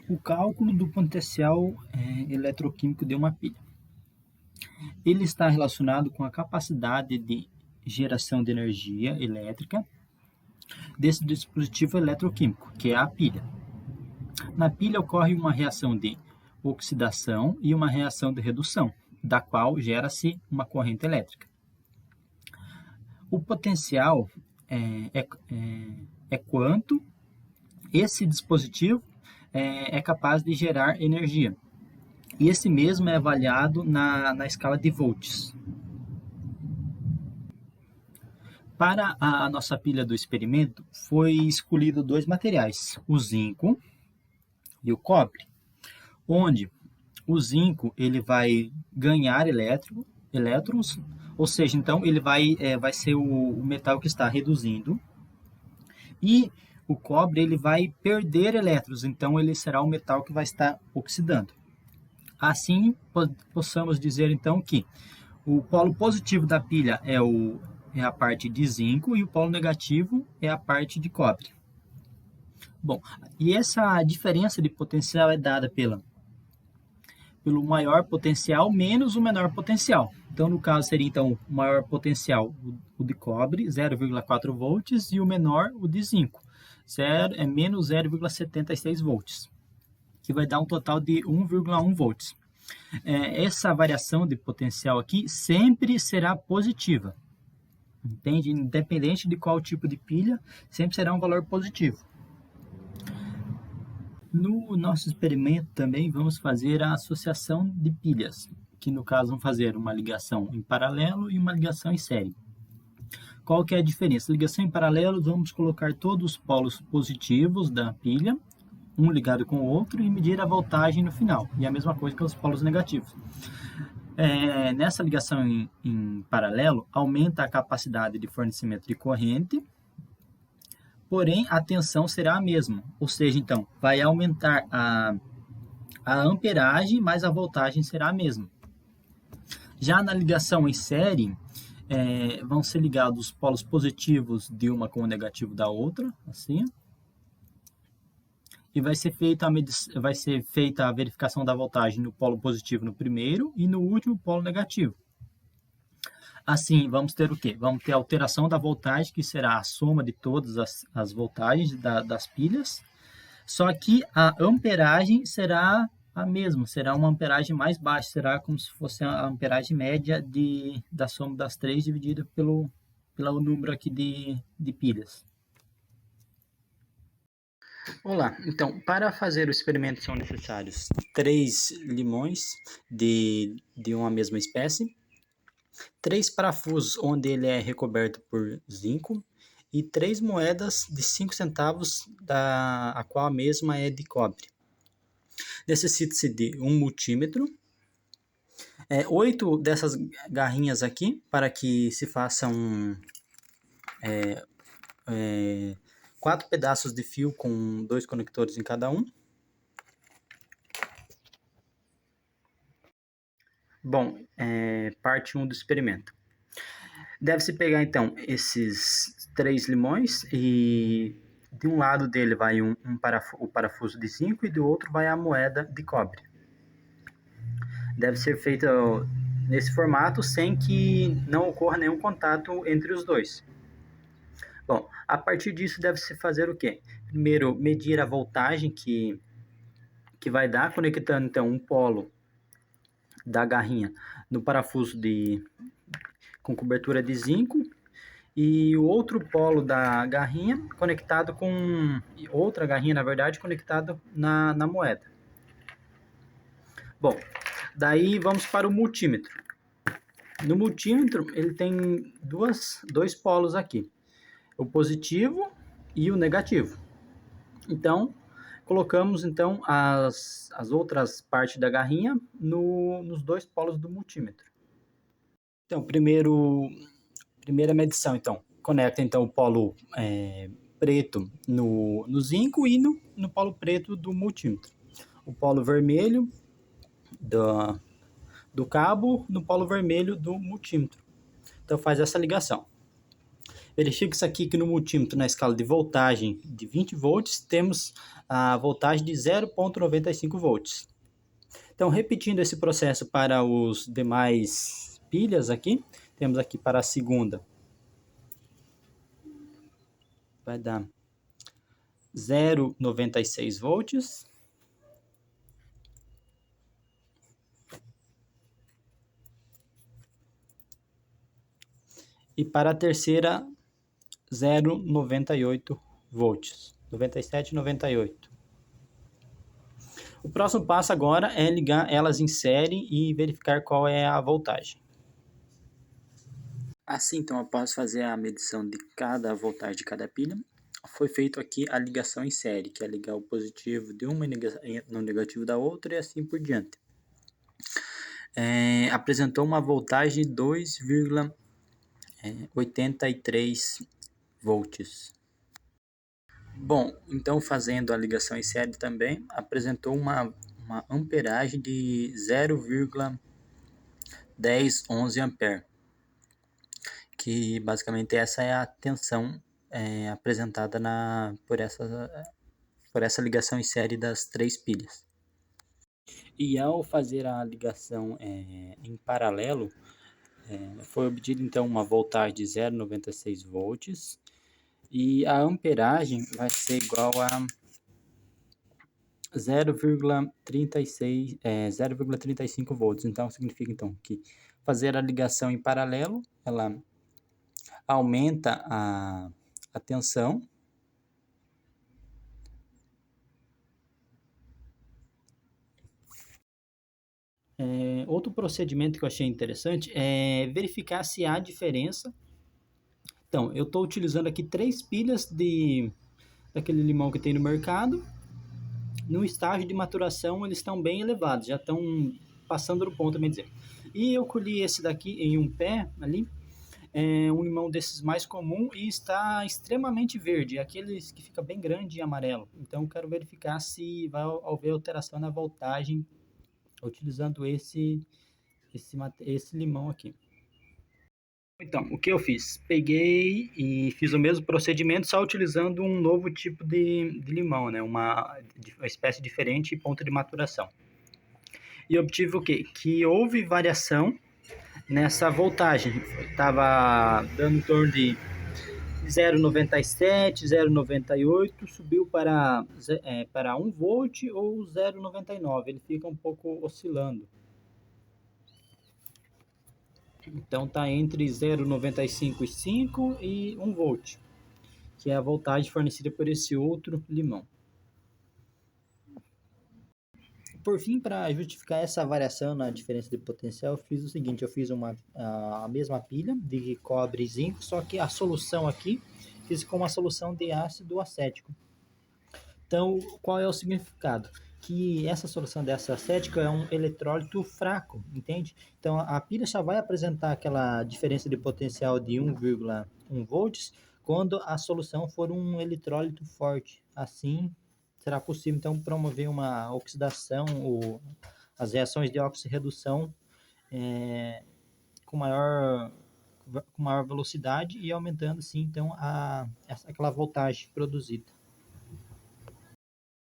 O cálculo do potencial eletroquímico de uma pilha. Ele está relacionado com a capacidade de geração de energia elétrica desse dispositivo eletroquímico, que é a pilha. Na pilha ocorre uma reação de oxidação e uma reação de redução, da qual gera-se uma corrente elétrica. O potencial é quanto esse dispositivo é capaz de gerar energia. E esse mesmo é avaliado na escala de volts. Para a nossa pilha do experimento, foi escolhido dois materiais, o zinco e o cobre, onde o zinco ele vai ganhar elétrons, ou seja, então ele vai ser o metal que está reduzindo, e o cobre ele vai perder elétrons, então ele será o metal que vai estar oxidando. Assim, possamos dizer então que o polo positivo da pilha é a parte de zinco e o polo negativo é a parte de cobre. Bom, e essa diferença de potencial é dada pelo maior potencial menos o menor potencial. Então, no caso, seria então o maior potencial o de cobre, 0,4 volts, e o menor o de zinco, menos 0,76 volts, que vai dar um total de 1,1 volts. Essa variação de potencial aqui sempre será positiva, entende? Independente de qual tipo de pilha, sempre será um valor positivo. No nosso experimento também vamos fazer a associação de pilhas, que no caso vão fazer uma ligação em paralelo e uma ligação em série. Qual que é a diferença? Ligação em paralelo, vamos colocar todos os polos positivos da pilha, um ligado com o outro, e medir a voltagem no final. E a mesma coisa com os polos negativos. Nessa ligação em paralelo, aumenta a capacidade de fornecimento de corrente, porém a tensão será a mesma. Ou seja, então, vai aumentar a amperagem, mas a voltagem será a mesma. Já na ligação em série, vão ser ligados os polos positivos de uma com o negativo da outra, assim. E vai ser feita a verificação da voltagem no polo positivo no primeiro e no último polo negativo. Assim, vamos ter o quê? Vamos ter a alteração da voltagem, que será a soma de todas as voltagens das pilhas, só que a amperagem será a mesma, será uma amperagem mais baixa, será como se fosse a amperagem média da soma das três dividida pelo número aqui de pilhas. Olá, então, para fazer o experimento são necessários 3 limões de uma mesma espécie, 3 parafusos onde ele é recoberto por zinco e 3 moedas de 5 centavos, a qual a mesma é de cobre. Necessita-se de um multímetro, 8 dessas garrinhas aqui, para que se façam 4 pedaços de fio com 2 conectores em cada um. Bom, parte 1 do experimento. Deve-se pegar, então, esses 3 limões e de um lado dele vai o parafuso de zinco e do outro vai a moeda de cobre. Deve ser feita nesse formato sem que não ocorra nenhum contato entre os dois. Bom, a partir disso deve-se fazer o quê? Primeiro, medir a voltagem que vai dar, conectando então um polo da garrinha no parafuso com cobertura de zinco e o outro polo da garrinha conectado com outra garrinha, na verdade, conectado na moeda. Bom, daí vamos para o multímetro. No multímetro ele tem dois polos aqui, o positivo e o negativo. Então, colocamos então as outras partes da garrinha nos dois polos do multímetro. Então, primeira medição, então, conecta então o polo preto no zinco e no polo preto do multímetro. O polo vermelho do cabo no polo vermelho do multímetro. Então, faz essa ligação. Verifique-se aqui que no multímetro, na escala de voltagem de 20 volts, temos a voltagem de 0,95 volts. Então, repetindo esse processo para os demais pilhas aqui, temos aqui para a segunda, vai dar 0,96 volts. E para a terceira, 0,98 volts, 97,98. O próximo passo agora é ligar elas em série e verificar qual é a voltagem. Assim, então, após fazer a medição de cada voltagem de cada pilha, foi feito aqui a ligação em série, que é ligar o positivo de uma no negativo da outra e assim por diante. Apresentou uma voltagem de 2,83 volts. Bom, então fazendo a ligação em série também, apresentou uma amperagem de 0,1011 ampere, que basicamente essa é a tensão apresentada por essa ligação em série das três pilhas. E ao fazer a ligação em paralelo, foi obtida então uma voltagem de 0,96 volts e a amperagem vai ser igual a 0,35 volts. Então significa então que fazer a ligação em paralelo, ela aumenta a tensão outro procedimento que eu achei interessante é verificar se há diferença. Então, eu estou utilizando aqui 3 pilhas daquele limão que tem no mercado. No estágio de maturação, eles estão bem elevados, já estão passando do ponto, bem dizer. E eu colhi esse daqui em um pé ali, um limão desses mais comum e está extremamente verde, aqueles que fica bem grande e amarelo. Então, eu quero verificar se vai haver alteração na voltagem utilizando esse limão aqui. Então, o que eu fiz? Peguei e fiz o mesmo procedimento, só utilizando um novo tipo de limão, né? Uma espécie diferente e ponto de maturação. E obtive o quê? Que houve variação nessa voltagem. Estava dando em torno de 0,97, 0,98, subiu para 1 volt ou 0,99. Ele fica um pouco oscilando. Então está entre 0,95 e 1 volt, que é a voltagem fornecida por esse outro limão. Por fim, para justificar essa variação na diferença de potencial, eu fiz o seguinte: eu fiz a mesma pilha de cobre e zinco, só que a solução aqui fiz com uma solução de ácido acético. Então, qual é o significado? Que essa solução de ácido acético é um eletrólito fraco, entende? Então, a pilha só vai apresentar aquela diferença de potencial de 1,1 volts quando a solução for um eletrólito forte. Assim, será possível, então, promover uma oxidação ou as reações de oxirredução com maior velocidade e aumentando, sim, então, aquela voltagem produzida.